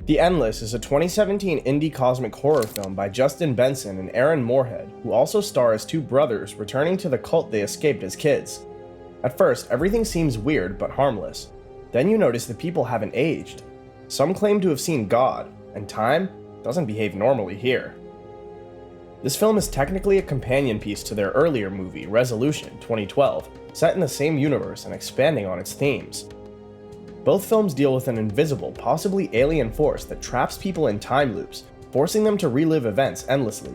The Endless is a 2017 indie cosmic horror film by Justin Benson and Aaron Moorhead, who also star as two brothers returning to the cult they escaped as kids. At first, everything seems weird but harmless. Then you notice the people haven't aged. Some claim to have seen God, and time doesn't behave normally here. This film is technically a companion piece to their earlier movie, Resolution, 2012, set in the same universe and expanding on its themes. Both films deal with an invisible, possibly alien force that traps people in time loops, forcing them to relive events endlessly.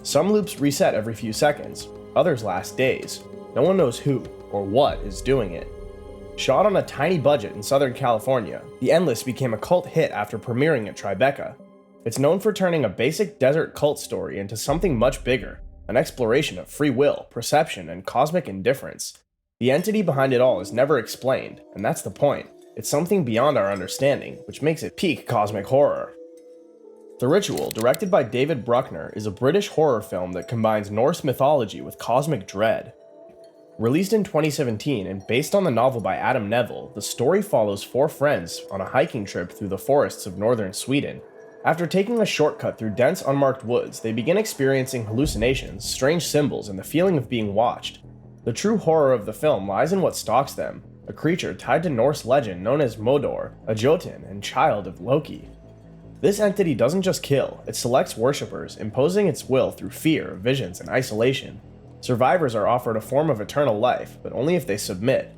Some loops reset every few seconds, others last days. No one knows who or what is doing it. Shot on a tiny budget in Southern California, The Endless became a cult hit after premiering at Tribeca. It's known for turning a basic desert cult story into something much bigger, an exploration of free will, perception, and cosmic indifference. The entity behind it all is never explained, and that's the point. It's something beyond our understanding, which makes it peak cosmic horror. The Ritual, directed by David Bruckner, is a British horror film that combines Norse mythology with cosmic dread. Released in 2017 and based on the novel by Adam Neville, the story follows four friends on a hiking trip through the forests of northern Sweden. After taking a shortcut through dense, unmarked woods, they begin experiencing hallucinations, strange symbols, and the feeling of being watched. The true horror of the film lies in what stalks them, a creature tied to Norse legend known as Modor, a Jotun, and child of Loki. This entity doesn't just kill, it selects worshippers, imposing its will through fear, visions, and isolation. Survivors are offered a form of eternal life, but only if they submit.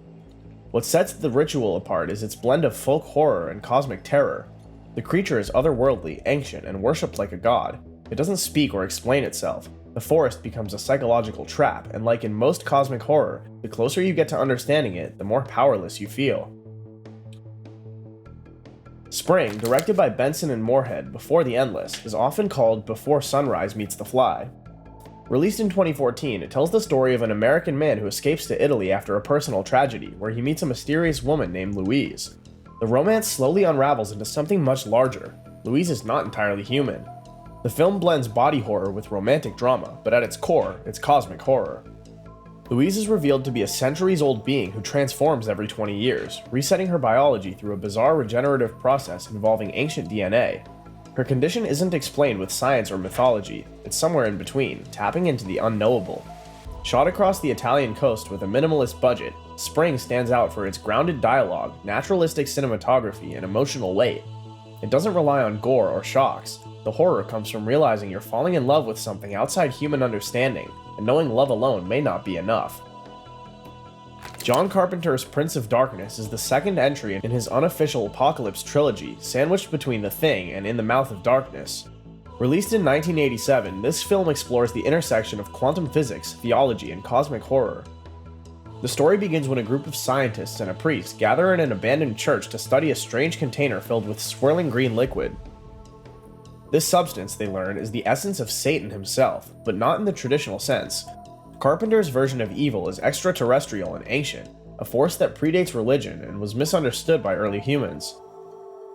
What sets The Ritual apart is its blend of folk horror and cosmic terror. The creature is otherworldly, ancient, and worshipped like a god. It doesn't speak or explain itself. The forest becomes a psychological trap, and like in most cosmic horror, the closer you get to understanding it, the more powerless you feel. Spring, directed by Benson and Moorhead before The Endless, is often called Before Sunrise Meets the Fly. Released in 2014, it tells the story of an American man who escapes to Italy after a personal tragedy, where he meets a mysterious woman named Louise. The romance slowly unravels into something much larger. Louise is not entirely human. The film blends body horror with romantic drama, but at its core, it's cosmic horror. Louise is revealed to be a centuries-old being who transforms every 20 years, resetting her biology through a bizarre regenerative process involving ancient DNA. Her condition isn't explained with science or mythology, it's somewhere in between, tapping into the unknowable. Shot across the Italian coast with a minimalist budget, Spring stands out for its grounded dialogue, naturalistic cinematography, and emotional weight. It doesn't rely on gore or shocks. The horror comes from realizing you're falling in love with something outside human understanding, and knowing love alone may not be enough. John Carpenter's Prince of Darkness is the second entry in his unofficial Apocalypse trilogy, sandwiched between The Thing and In the Mouth of Darkness. Released in 1987, this film explores the intersection of quantum physics, theology, and cosmic horror. The story begins when a group of scientists and a priest gather in an abandoned church to study a strange container filled with swirling green liquid. This substance, they learn, is the essence of Satan himself, but not in the traditional sense. Carpenter's version of evil is extraterrestrial and ancient, a force that predates religion and was misunderstood by early humans.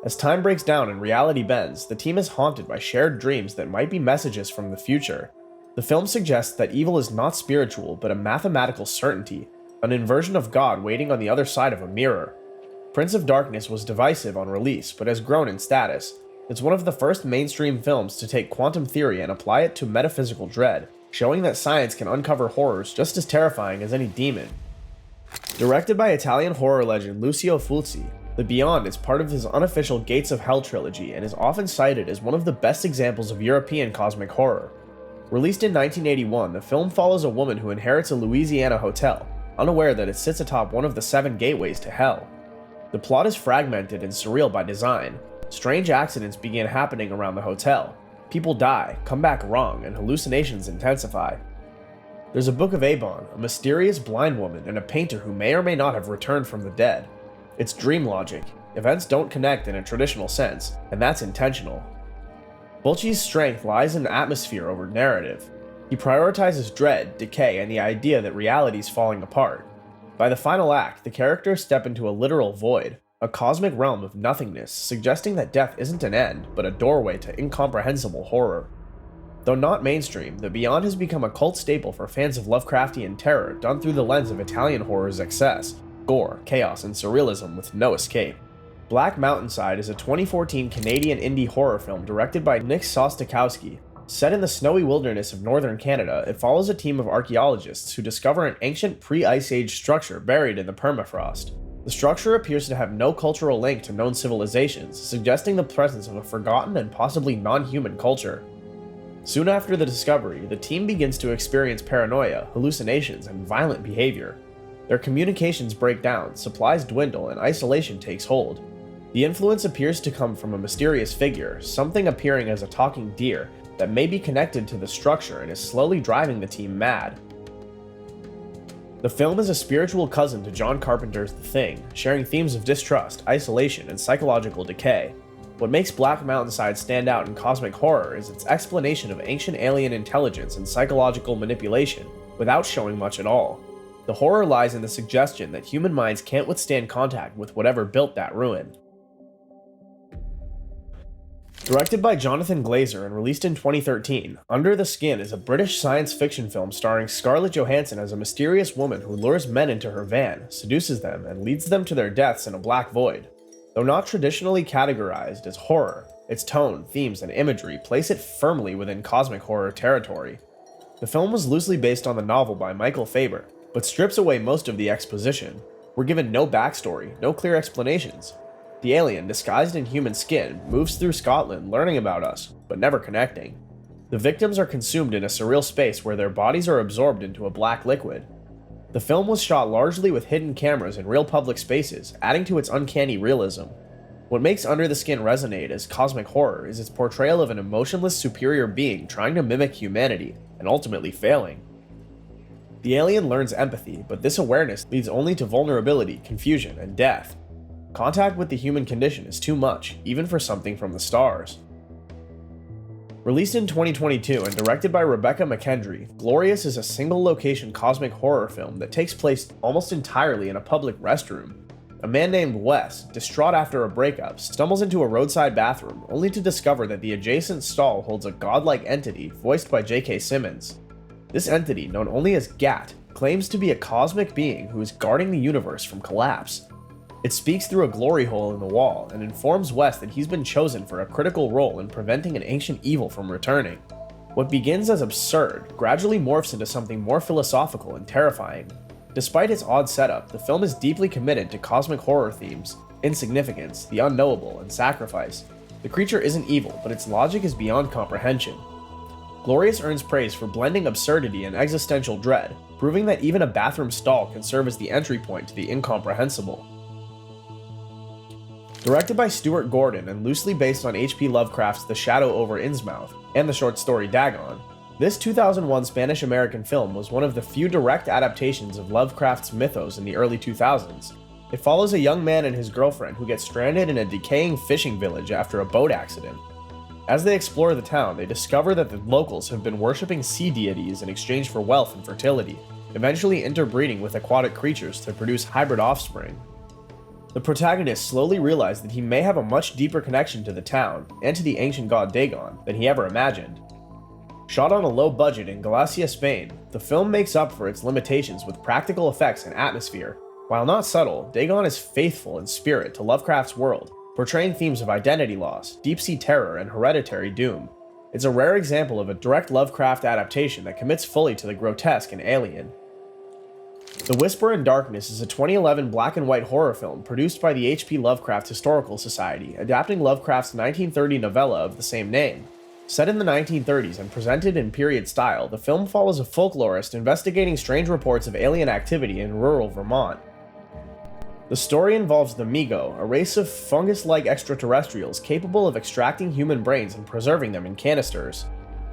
As time breaks down and reality bends, the team is haunted by shared dreams that might be messages from the future. The film suggests that evil is not spiritual, but a mathematical certainty, an inversion of God waiting on the other side of a mirror. Prince of Darkness was divisive on release, but has grown in status. It's one of the first mainstream films to take quantum theory and apply it to metaphysical dread, showing that science can uncover horrors just as terrifying as any demon. Directed by Italian horror legend Lucio Fulci, The Beyond is part of his unofficial Gates of Hell trilogy and is often cited as one of the best examples of European cosmic horror. Released in 1981, the film follows a woman who inherits a Louisiana hotel, unaware that it sits atop one of the 7 gateways to hell. The plot is fragmented and surreal by design. Strange accidents begin happening around the hotel. People die, come back wrong, and hallucinations intensify. There's a Book of Abon, a mysterious blind woman, and a painter who may or may not have returned from the dead. It's dream logic. Events don't connect in a traditional sense, and that's intentional. Fulci's strength lies in atmosphere over narrative. He prioritizes dread, decay, and the idea that reality is falling apart. By the final act, the characters step into a literal void, a cosmic realm of nothingness, suggesting that death isn't an end, but a doorway to incomprehensible horror. Though not mainstream, The Beyond has become a cult staple for fans of Lovecraftian terror done through the lens of Italian horror's excess, gore, chaos, and surrealism with no escape. Black Mountainside is a 2014 Canadian indie horror film directed by Nick Sostakowski. Set in the snowy wilderness of northern Canada, it follows a team of archaeologists who discover an ancient pre-Ice Age structure buried in the permafrost. The structure appears to have no cultural link to known civilizations, suggesting the presence of a forgotten and possibly non-human culture. Soon after the discovery, the team begins to experience paranoia, hallucinations, and violent behavior. Their communications break down, supplies dwindle, and isolation takes hold. The influence appears to come from a mysterious figure, something appearing as a talking deer, that may be connected to the structure and is slowly driving the team mad. The film is a spiritual cousin to John Carpenter's The Thing, sharing themes of distrust, isolation, and psychological decay. What makes Black Mountainside stand out in cosmic horror is its explanation of ancient alien intelligence and psychological manipulation, without showing much at all. The horror lies in the suggestion that human minds can't withstand contact with whatever built that ruin. Directed by Jonathan Glazer and released in 2013, Under the Skin is a British science fiction film starring Scarlett Johansson as a mysterious woman who lures men into her van, seduces them, and leads them to their deaths in a black void. Though not traditionally categorized as horror, its tone, themes, and imagery place it firmly within cosmic horror territory. The film was loosely based on the novel by Michael Faber, but strips away most of the exposition. We're given no backstory, no clear explanations. The alien, disguised in human skin, moves through Scotland learning about us, but never connecting. The victims are consumed in a surreal space where their bodies are absorbed into a black liquid. The film was shot largely with hidden cameras in real public spaces, adding to its uncanny realism. What makes Under the Skin resonate as cosmic horror is its portrayal of an emotionless superior being trying to mimic humanity, and ultimately failing. The alien learns empathy, but this awareness leads only to vulnerability, confusion, and death. Contact with the human condition is too much, even for something from the stars. Released in 2022 and directed by Rebecca McKendry, Glorious is a single-location cosmic horror film that takes place almost entirely in a public restroom. A man named Wes, distraught after a breakup, stumbles into a roadside bathroom, only to discover that the adjacent stall holds a godlike entity voiced by J.K. Simmons. This entity, known only as Gat, claims to be a cosmic being who is guarding the universe from collapse. It speaks through a glory hole in the wall and informs Wes that he's been chosen for a critical role in preventing an ancient evil from returning. What begins as absurd gradually morphs into something more philosophical and terrifying. Despite its odd setup, the film is deeply committed to cosmic horror themes, insignificance, the unknowable, and sacrifice. The creature isn't evil, but its logic is beyond comprehension. Glorious earns praise for blending absurdity and existential dread, proving that even a bathroom stall can serve as the entry point to the incomprehensible. Directed by Stuart Gordon and loosely based on H.P. Lovecraft's The Shadow over Innsmouth and the short story Dagon, this 2001 Spanish-American film was one of the few direct adaptations of Lovecraft's mythos in the early 2000s. It follows a young man and his girlfriend who get stranded in a decaying fishing village after a boat accident. As they explore the town, they discover that the locals have been worshipping sea deities in exchange for wealth and fertility, eventually interbreeding with aquatic creatures to produce hybrid offspring. The protagonist slowly realized that he may have a much deeper connection to the town, and to the ancient god Dagon, than he ever imagined. Shot on a low budget in Galicia, Spain, the film makes up for its limitations with practical effects and atmosphere. While not subtle, Dagon is faithful in spirit to Lovecraft's world, portraying themes of identity loss, deep-sea terror, and hereditary doom. It's a rare example of a direct Lovecraft adaptation that commits fully to the grotesque and alien. The Whisper in Darkness is a 2011 black and white horror film produced by the H.P. Lovecraft Historical Society, adapting Lovecraft's 1930 novella of the same name. Set in the 1930s and presented in period style, the film follows a folklorist investigating strange reports of alien activity in rural Vermont. The story involves the Migo, a race of fungus-like extraterrestrials capable of extracting human brains and preserving them in canisters.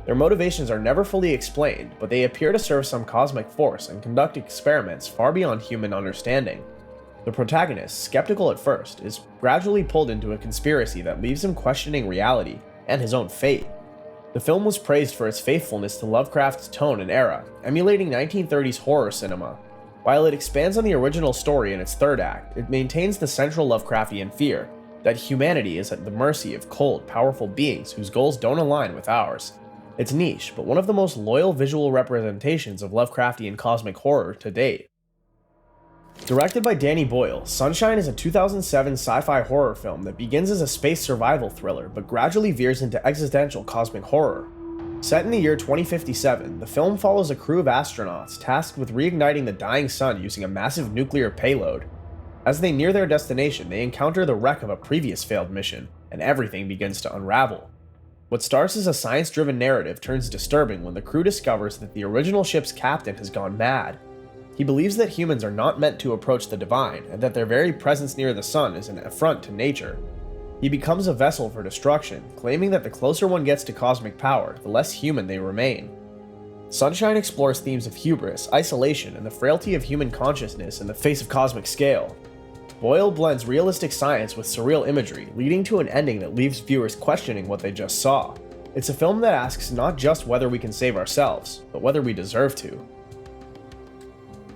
Their motivations are never fully explained, but they appear to serve some cosmic force and conduct experiments far beyond human understanding. The protagonist, skeptical at first, is gradually pulled into a conspiracy that leaves him questioning reality and his own fate. The film was praised for its faithfulness to Lovecraft's tone and era, emulating 1930s horror cinema. While it expands on the original story in its third act, it maintains the central Lovecraftian fear that humanity is at the mercy of cold, powerful beings whose goals don't align with ours. It's niche, but one of the most loyal visual representations of Lovecraftian cosmic horror to date. Directed by Danny Boyle, Sunshine is a 2007 sci-fi horror film that begins as a space survival thriller but gradually veers into existential cosmic horror. Set in the year 2057, the film follows a crew of astronauts tasked with reigniting the dying sun using a massive nuclear payload. As they near their destination, they encounter the wreck of a previous failed mission, and everything begins to unravel. What starts as a science-driven narrative turns disturbing when the crew discovers that the original ship's captain has gone mad. He believes that humans are not meant to approach the divine, and that their very presence near the sun is an affront to nature. He becomes a vessel for destruction, claiming that the closer one gets to cosmic power, the less human they remain. Sunshine explores themes of hubris, isolation, and the frailty of human consciousness in the face of cosmic scale. Boyle blends realistic science with surreal imagery, leading to an ending that leaves viewers questioning what they just saw. It's a film that asks not just whether we can save ourselves, but whether we deserve to.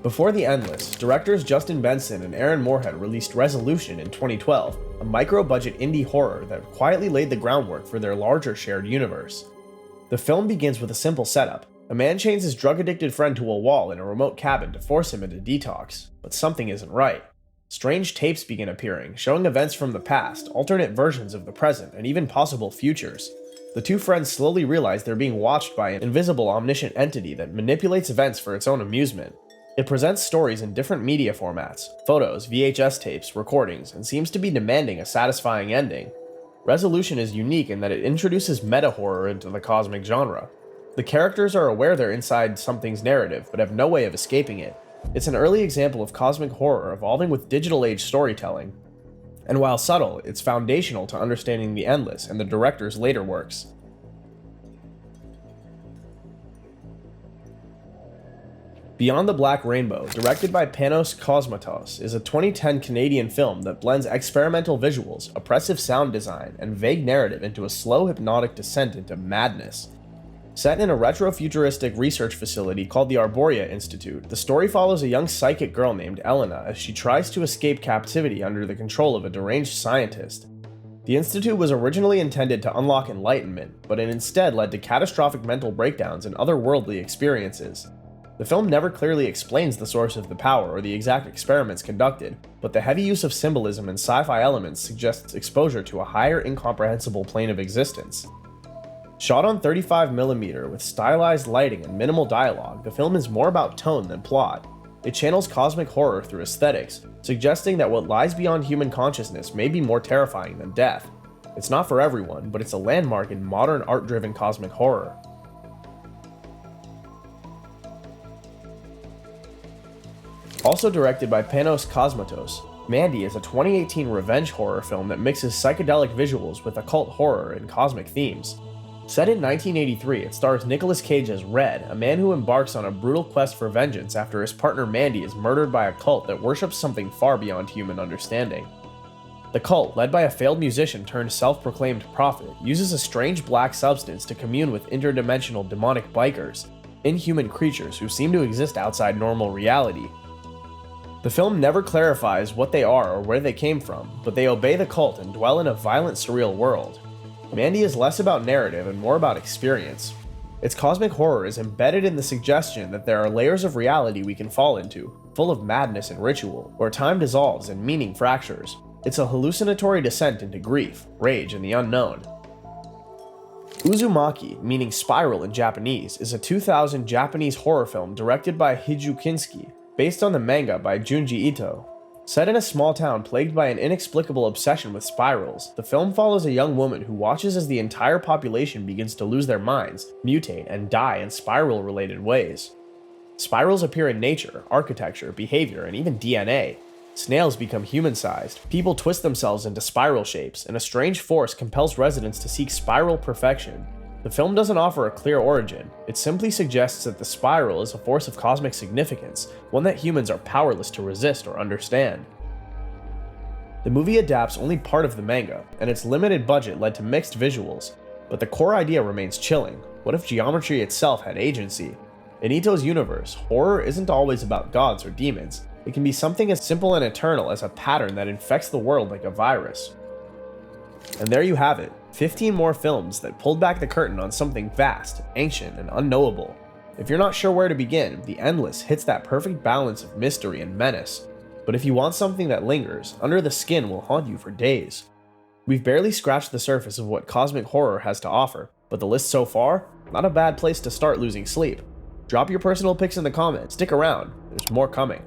Before the Endless, directors Justin Benson and Aaron Moorhead released Resolution in 2012, a micro-budget indie horror that quietly laid the groundwork for their larger shared universe. The film begins with a simple setup. A man chains his drug-addicted friend to a wall in a remote cabin to force him into detox, but something isn't right. Strange tapes begin appearing, showing events from the past, alternate versions of the present, and even possible futures. The two friends slowly realize they're being watched by an invisible omniscient entity that manipulates events for its own amusement. It presents stories in different media formats, photos, VHS tapes, recordings, and seems to be demanding a satisfying ending. Resolution is unique in that it introduces meta-horror into the cosmic genre. The characters are aware they're inside something's narrative, but have no way of escaping it. It's an early example of cosmic horror evolving with digital age storytelling. And while subtle, it's foundational to understanding The Endless and the director's later works. Beyond the Black Rainbow, directed by Panos Cosmatos, is a 2010 Canadian film that blends experimental visuals, oppressive sound design, and vague narrative into a slow hypnotic descent into madness. Set in a retro-futuristic research facility called the Arborea Institute, the story follows a young psychic girl named Elena as she tries to escape captivity under the control of a deranged scientist. The institute was originally intended to unlock enlightenment, but it instead led to catastrophic mental breakdowns and otherworldly experiences. The film never clearly explains the source of the power or the exact experiments conducted, but the heavy use of symbolism and sci-fi elements suggests exposure to a higher incomprehensible plane of existence. Shot on 35mm with stylized lighting and minimal dialogue, the film is more about tone than plot. It channels cosmic horror through aesthetics, suggesting that what lies beyond human consciousness may be more terrifying than death. It's not for everyone, but it's a landmark in modern art-driven cosmic horror. Also directed by Panos Cosmatos, Mandy is a 2018 revenge horror film that mixes psychedelic visuals with occult horror and cosmic themes. Set in 1983, it stars Nicolas Cage as Red, a man who embarks on a brutal quest for vengeance after his partner Mandy is murdered by a cult that worships something far beyond human understanding. The cult, led by a failed musician turned self-proclaimed prophet, uses a strange black substance to commune with interdimensional demonic bikers, inhuman creatures who seem to exist outside normal reality. The film never clarifies what they are or where they came from, but they obey the cult and dwell in a violent, surreal world. Mandy is less about narrative and more about experience. Its cosmic horror is embedded in the suggestion that there are layers of reality we can fall into, full of madness and ritual, where time dissolves and meaning fractures. It's a hallucinatory descent into grief, rage, and the unknown. Uzzuaki, meaning spiral in Japanese, is a 2000 Japanese horror film directed by Hideo Kinski, based on the manga by Junji Ito. Set in a small town plagued by an inexplicable obsession with spirals, the film follows a young woman who watches as the entire population begins to lose their minds, mutate, and die in spiral-related ways. Spirals appear in nature, architecture, behavior, and even DNA. Snails become human-sized, people twist themselves into spiral shapes, and a strange force compels residents to seek spiral perfection. The film doesn't offer a clear origin, it simply suggests that the spiral is a force of cosmic significance, one that humans are powerless to resist or understand. The movie adapts only part of the manga, and its limited budget led to mixed visuals, but the core idea remains chilling. What if geometry itself had agency? In Ito's universe, horror isn't always about gods or demons. It can be something as simple and eternal as a pattern that infects the world like a virus. And there you have it, 15 more films that pulled back the curtain on something vast, ancient, and unknowable. If you're not sure where to begin, The Endless hits that perfect balance of mystery and menace. But if you want something that lingers, Under the Skin will haunt you for days. We've barely scratched the surface of what cosmic horror has to offer, but the list so far, not a bad place to start losing sleep. Drop your personal picks in the comments, stick around, there's more coming.